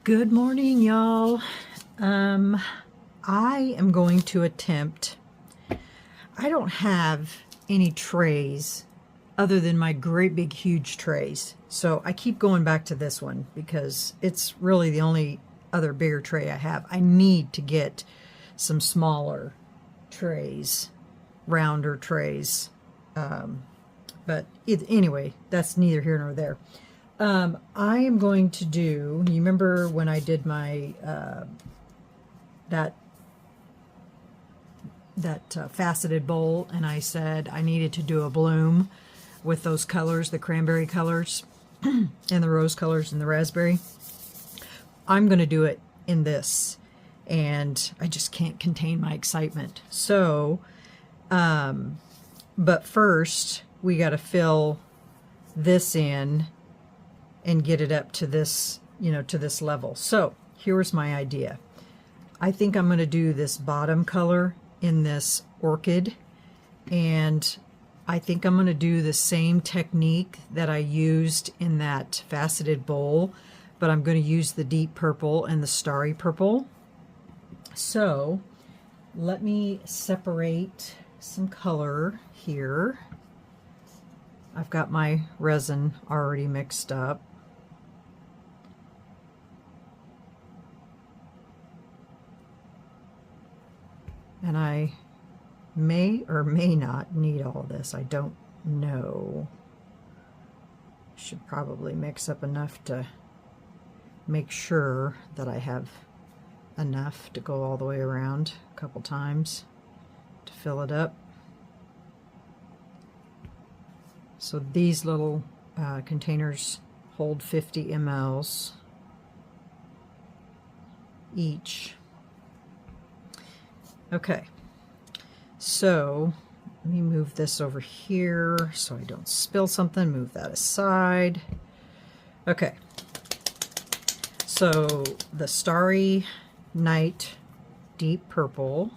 Good morning, y'all. I am going to attempt, I don't have any trays other than my great big huge trays. So I keep going back to this one because it's really the only other bigger tray I have. I need to get some smaller trays, rounder trays. Anyway, that's neither here nor there. I am going to do, you remember when I did my, that faceted bowl, and I said I needed to do a bloom with those colors, the cranberry colors and the rose colors and the raspberry. I'm going to do it in this, and I just can't contain my excitement. So, but first we got to fill this in and get it up to this, to this level. So here's my idea. I think I'm going to do this bottom color in this orchid, and I think I'm going to do the same technique that I used in that faceted bowl, but I'm going to use the deep purple and the starry purple. So let me separate some color here. I've got my resin already mixed up. And I may or may not need all this. I don't know. Should probably mix up enough to make sure that I have enough to go all the way around a couple times to fill it up. So these little containers hold 50 mLs each. Okay, so let me move this over here so I don't spill something. Move that aside. Okay, so the Starry Night Deep Purple.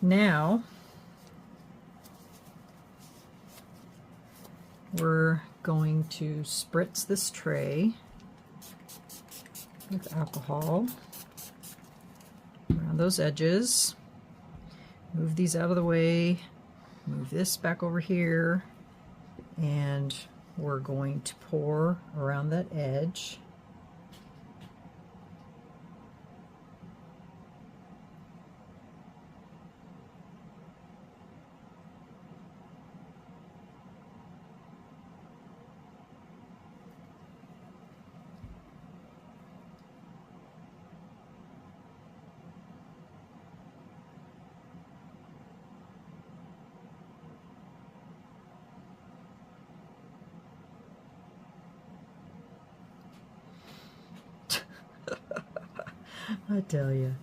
Now we're going to spritz this tray with alcohol around those edges. Move these out of the way, move this back over here, and we're going to pour around that edge. I tell you.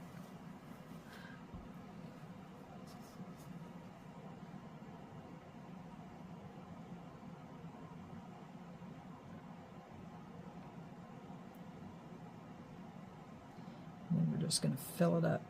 And then we're just going to fill it up.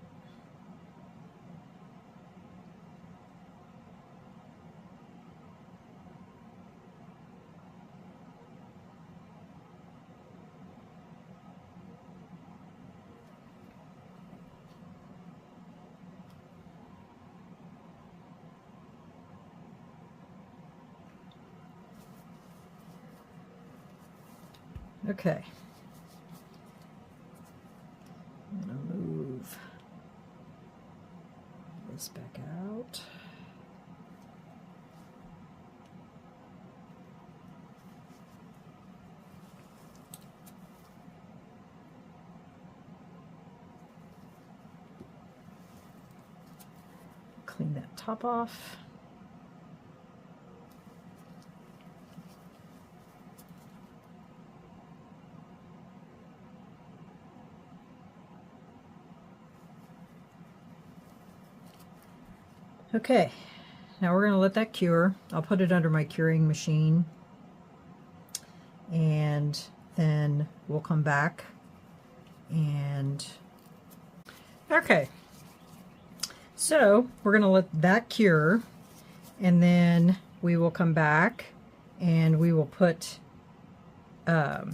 Okay. I'm going to move this back out. Clean that top off. Okay, now we're going to let that cure. I'll put it under my curing machine, and then we'll come back and okay, so we're going to let that cure, and then we will come back and we will put a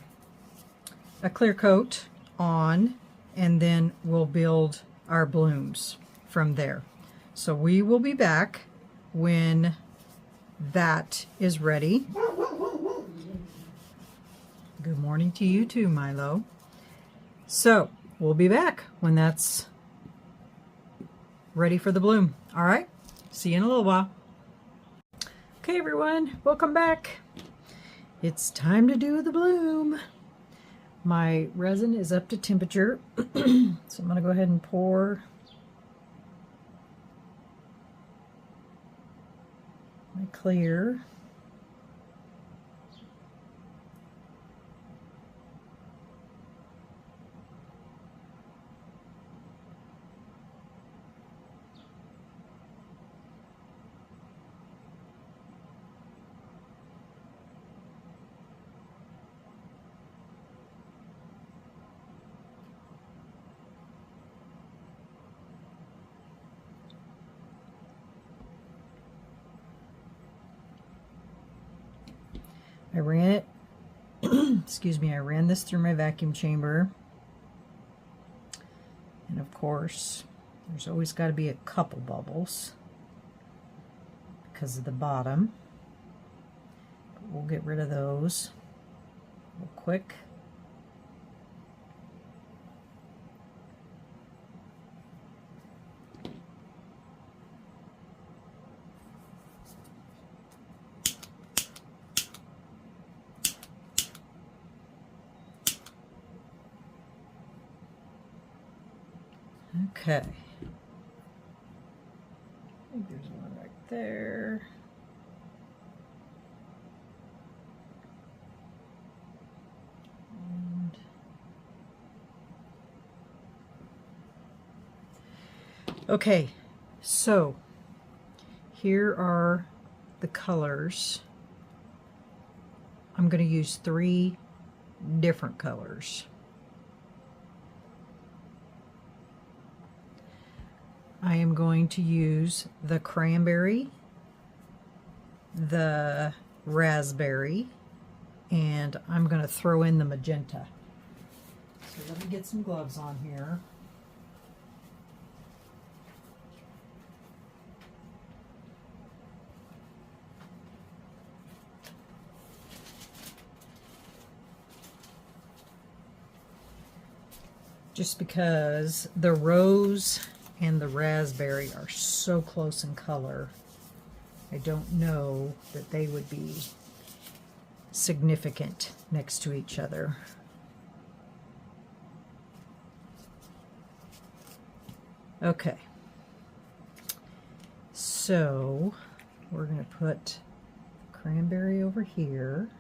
clear coat on, and then we'll build our blooms from there. So we will be back when that is ready. Good morning to you too, Milo. So we'll be back when that's ready for the bloom. All right, see you in a little while. Okay, everyone, welcome back. It's time to do the bloom. My resin is up to temperature, so I'm going to go ahead and pour my clear. I ran it, excuse me, I ran this through my vacuum chamber. And of course, there's always got to be a couple bubbles because of the bottom. But we'll get rid of those real quick. Okay, I think there's one right there. And okay, so here are the colors. I'm going to use 3 different colors. I am going to use the cranberry, the raspberry, and I'm going to throw in the magenta. So let me get some gloves on here. Just because the rose and the raspberry are so close in color, I don't know that they would be significant next to each other. Okay, so we're going to put cranberry over here.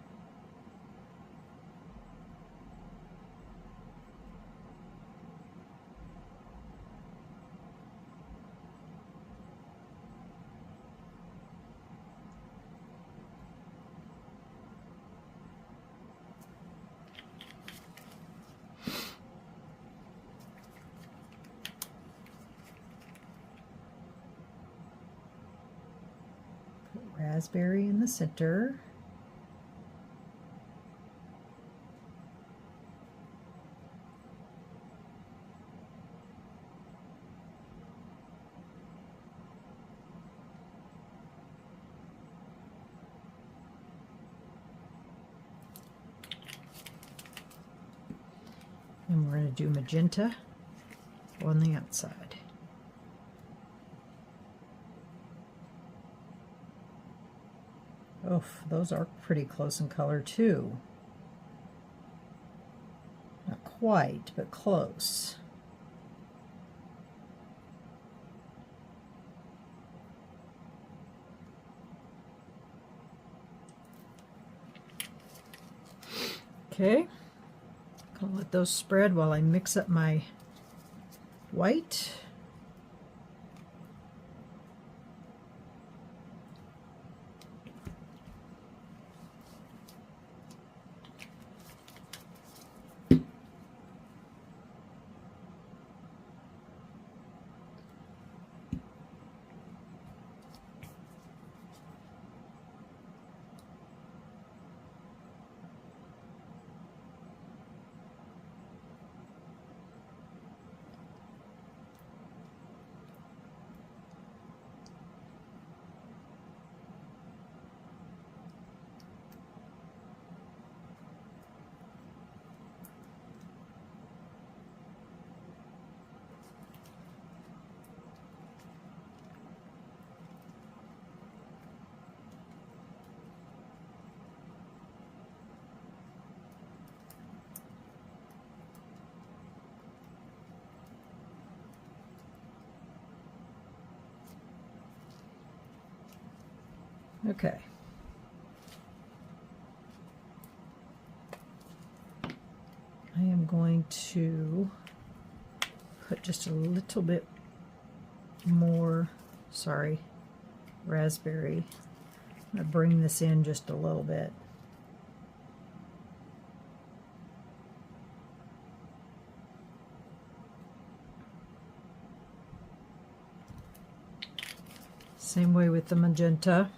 Raspberry in the center. And we're going to do magenta on the outside. Oof, those are pretty close in color too. Not quite, but close. Okay, I'll let those spread while I mix up my white. Okay. I am going to put just a little bit more, sorry, raspberry. I'm going to bring this in just a little bit. Same way with the magenta.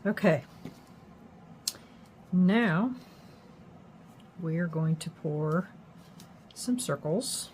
Okay, now we are going to pour some circles.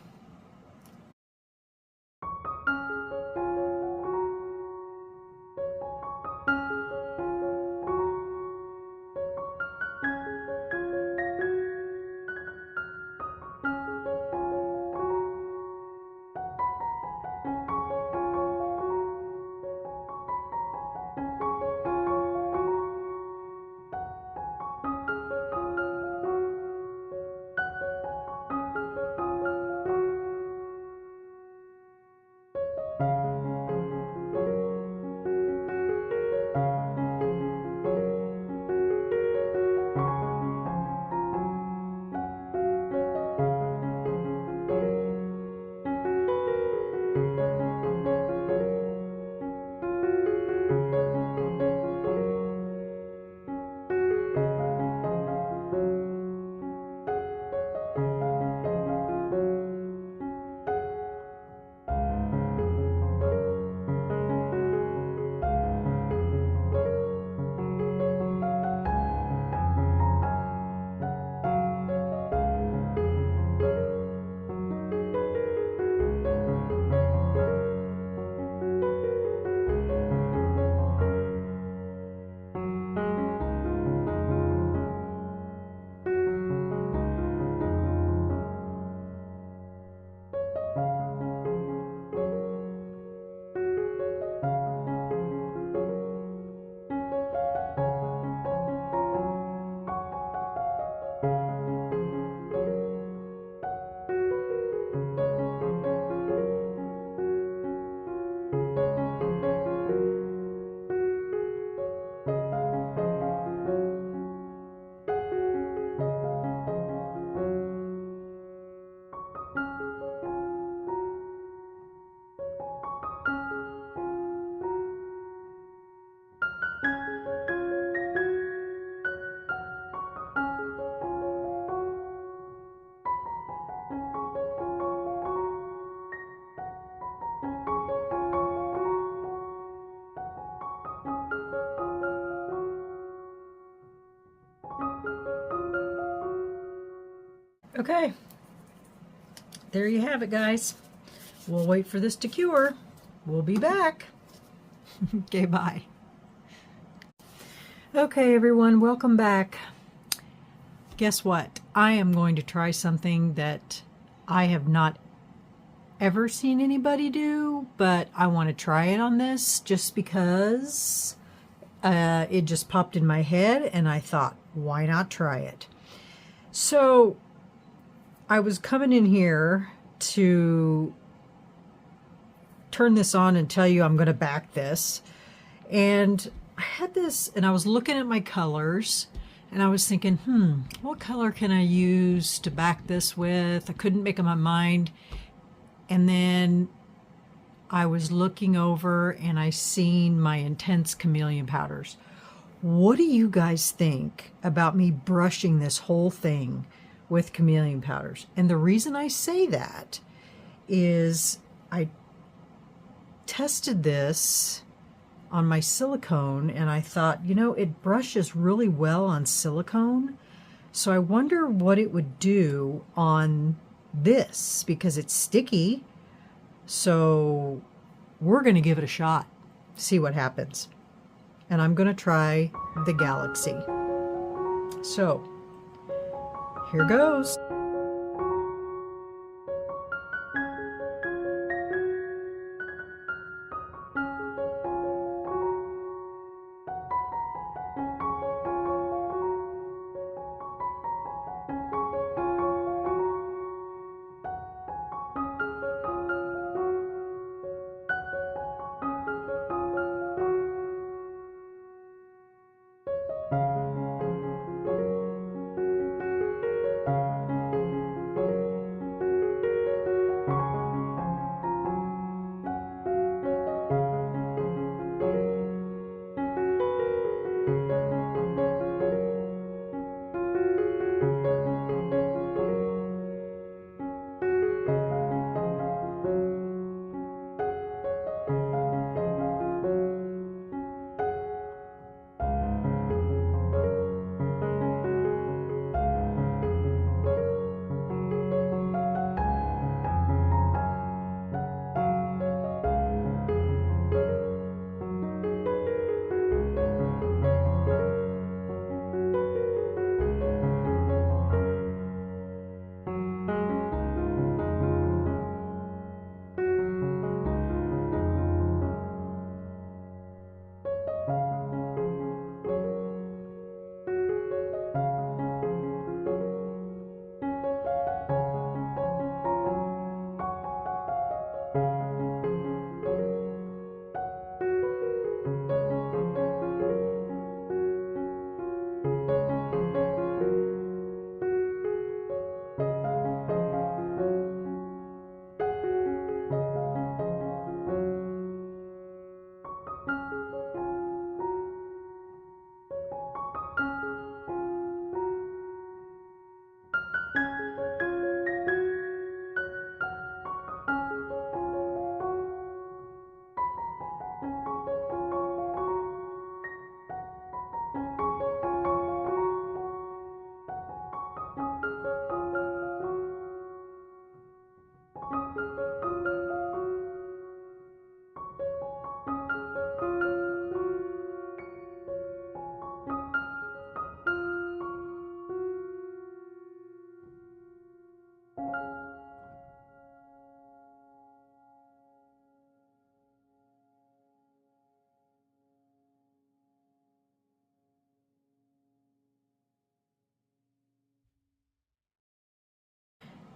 Okay, there you have it, guys. We'll wait for this to cure. We'll be back. Okay, bye. Okay, everyone, welcome back. Guess what? I am going to try something that I have not ever seen anybody do, but I want to try it on this just because it just popped in my head and I thought, why not try it? So I was coming in here to turn this on and tell you I'm going to back this, and I had this and I was looking at my colors and I was thinking, what color can I use to back this with? I couldn't make up my mind. And then I was looking over and I seen my intense chameleon powders. What do you guys think about me brushing this whole thing with chameleon powders? And the reason I say that is I tested this on my silicone and I thought, you know, it brushes really well on silicone. So I wonder what it would do on this because it's sticky. So we're going to give it a shot, see what happens. And I'm going to try the Galaxy. So here goes.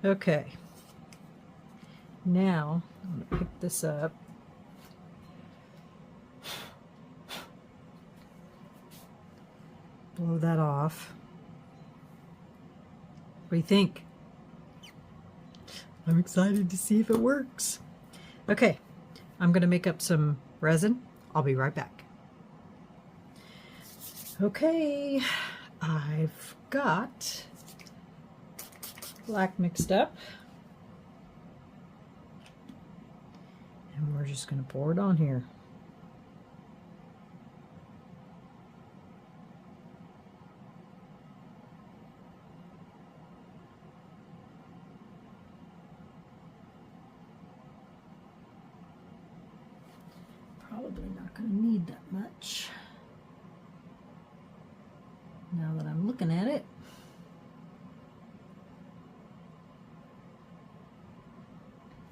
Okay, now I'm going to pick this up. Blow that off. What do you think? I'm excited to see if it works. Okay, I'm going to make up some resin. I'll be right back. Okay, I've got black mixed up. And we're just going to pour it on here. going to need that much. Now that I'm looking at it.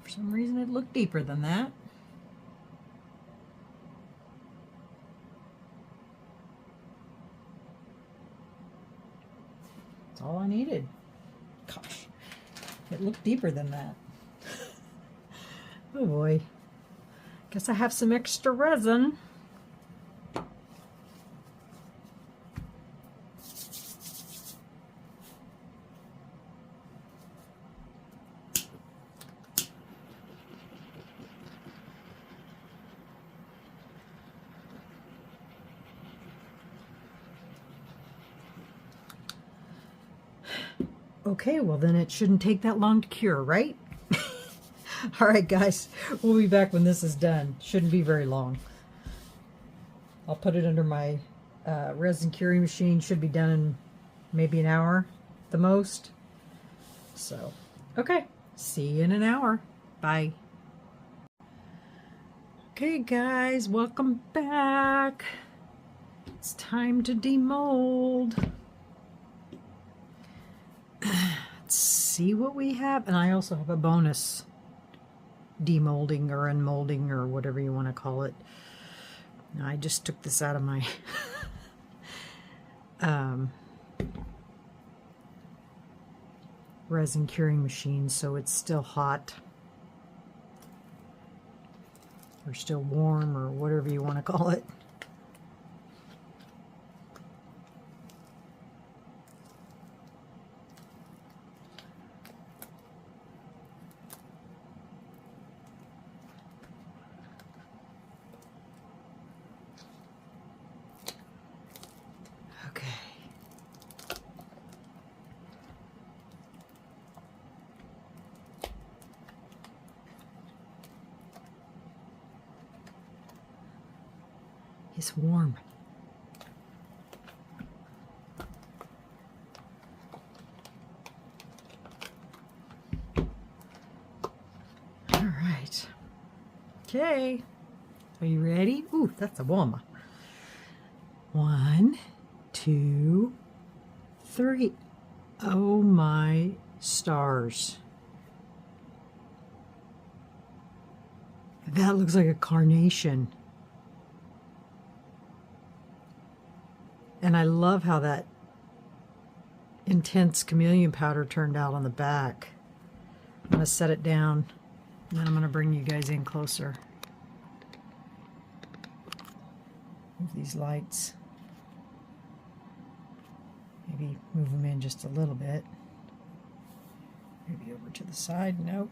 For some reason it looked deeper than that. That's all I needed. Gosh, it looked deeper than that. Oh boy. Guess I have some extra resin. Okay, well then it shouldn't take that long to cure, right? All right, guys, we'll be back when this is done. Shouldn't be very long. I'll put it under my resin curing machine. Should be done in maybe an hour, the most. So, okay, see you in an hour. Bye. Okay, guys, welcome back. It's time to demold. Let's see what we have. And I also have a bonus demolding or unmolding or whatever you want to call it. Now, I just took this out of my resin curing machine, so it's still hot or still warm or whatever you want to call it. It's warm. All right. Okay. Are you ready? Ooh, that's a woman. 1, 2, 3. Oh my stars. That looks like a carnation. And I love how that intense chameleon powder turned out on the back. I'm going to set it down, and then I'm going to bring you guys in closer. Move these lights. Maybe move them in just a little bit. Maybe over to the side. Nope.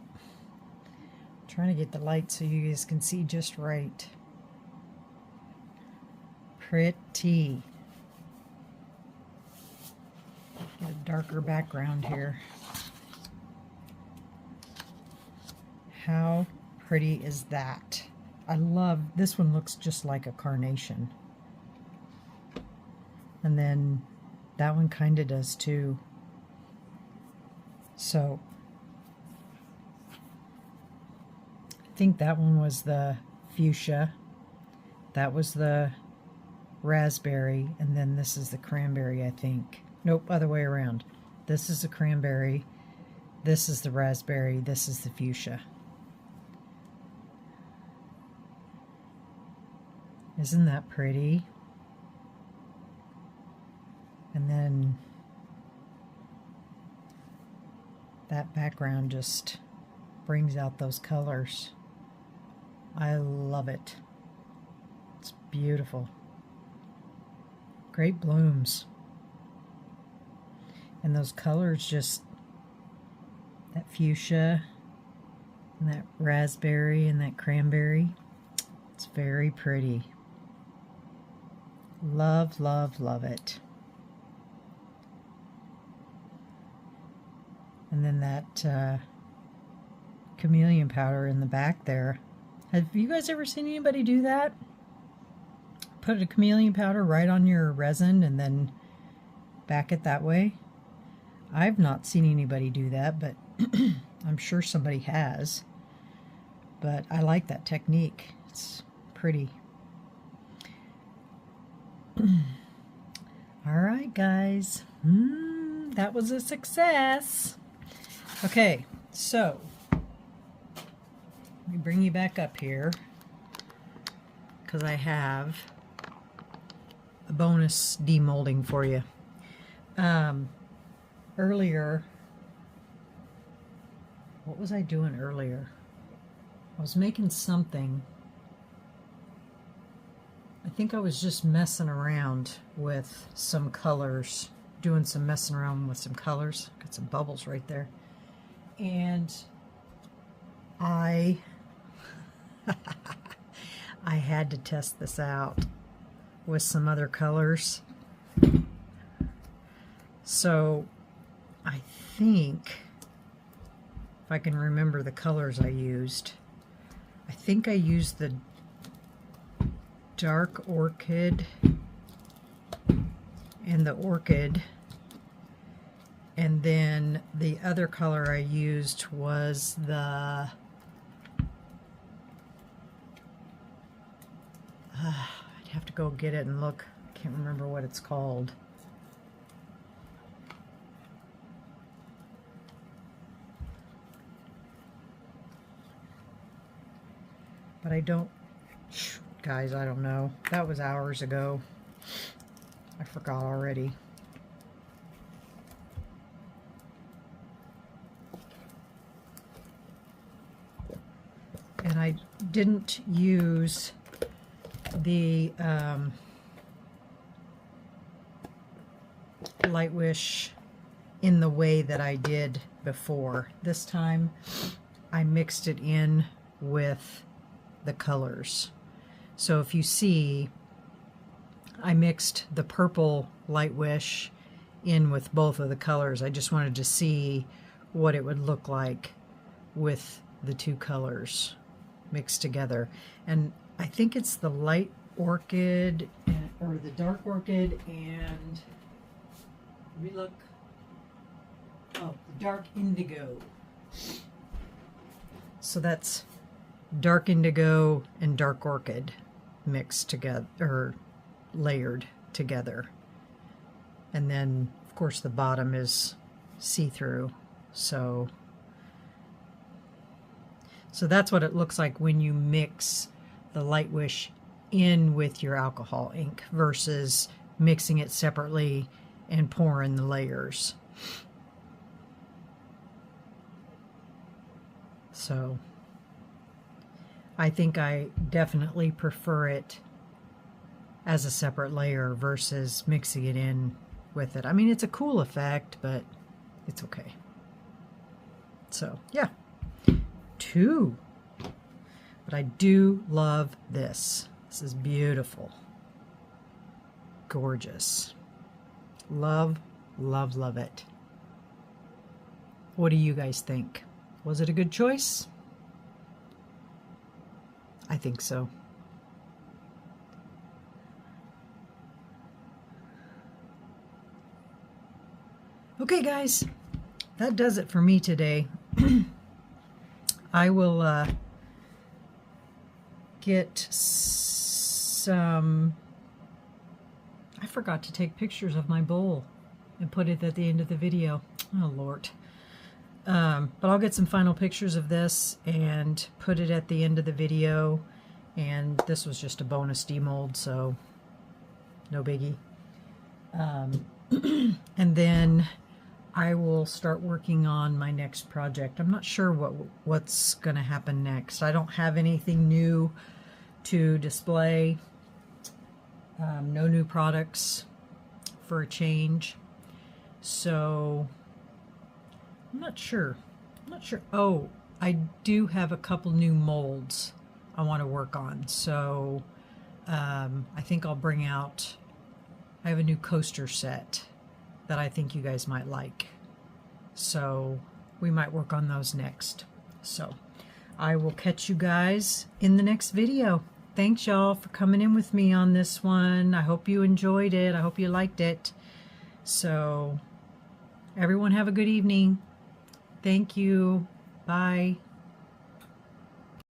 I'm trying to get the light so you guys can see just right. Pretty. Get a darker background here. How pretty is that? I love this one. Looks just like a carnation, and then that one kind of does too. So I think that one was the fuchsia, that was the raspberry, and then this is the cranberry, I think. Nope, other way around. This is the cranberry, this is the raspberry, this is the fuchsia. Isn't that pretty? And then that background just brings out those colors. I love it. It's beautiful. Great blooms. And those colors, just that fuchsia and that raspberry and that cranberry, it's very pretty. Love, love, love it. And then that chameleon powder in the back there. Have you guys ever seen anybody do that? Put a chameleon powder right on your resin and then back it that way? I've not seen anybody do that, but I'm sure somebody has. But I like that technique. It's pretty. All right, guys. That was a success. Okay, so let me bring you back up here because I have a bonus demolding for you. Earlier, what was I doing earlier? I was making something. I think I was just messing around with some colors, doing some messing around with some colors. Got some bubbles right there. And I had to test this out with some other colors. So I think, if I can remember the colors I used, I think I used the dark orchid and the orchid, and then the other color I used was the I'd have to go get it and look. I can't remember what it's called. But I don't, guys, I don't know. That was hours ago. I forgot already. And I didn't use the Lightwish in the way that I did before. This time I mixed it in with the colors. So if you see, I mixed the purple Lightwish in with both of the colors. I just wanted to see what it would look like with the two colors mixed together. And I think it's the light orchid or the dark orchid and let me look. Oh, the dark indigo. So that's dark indigo and dark orchid mixed together, or layered together. And then of course the bottom is see-through. So that's what it looks like when you mix the Lightwish in with your alcohol ink versus mixing it separately and pouring the layers. So I think I definitely prefer it as a separate layer versus mixing it in with it. I mean, it's a cool effect, but it's okay. So yeah, 2. But I do love this. This is beautiful. Gorgeous. Love, love, love it. What do you guys think? Was it a good choice? I think so. Okay, guys, that does it for me today. I will get some... I forgot to take pictures of my bowl and put it at the end of the video. Oh, Lord. But I'll get some final pictures of this and put it at the end of the video. And this was just a bonus demold, so no biggie. And then I will start working on my next project. I'm not sure what's going to happen next. I don't have anything new to display. No new products for a change. So I'm not sure. Oh, I do have a couple new molds I want to work on. So I think I'll bring out, I have a new coaster set that I think you guys might like. So we might work on those next. So I will catch you guys in the next video. Thanks y'all for coming in with me on this one. I hope you enjoyed it. I hope you liked it. So everyone have a good evening. Thank you. Bye.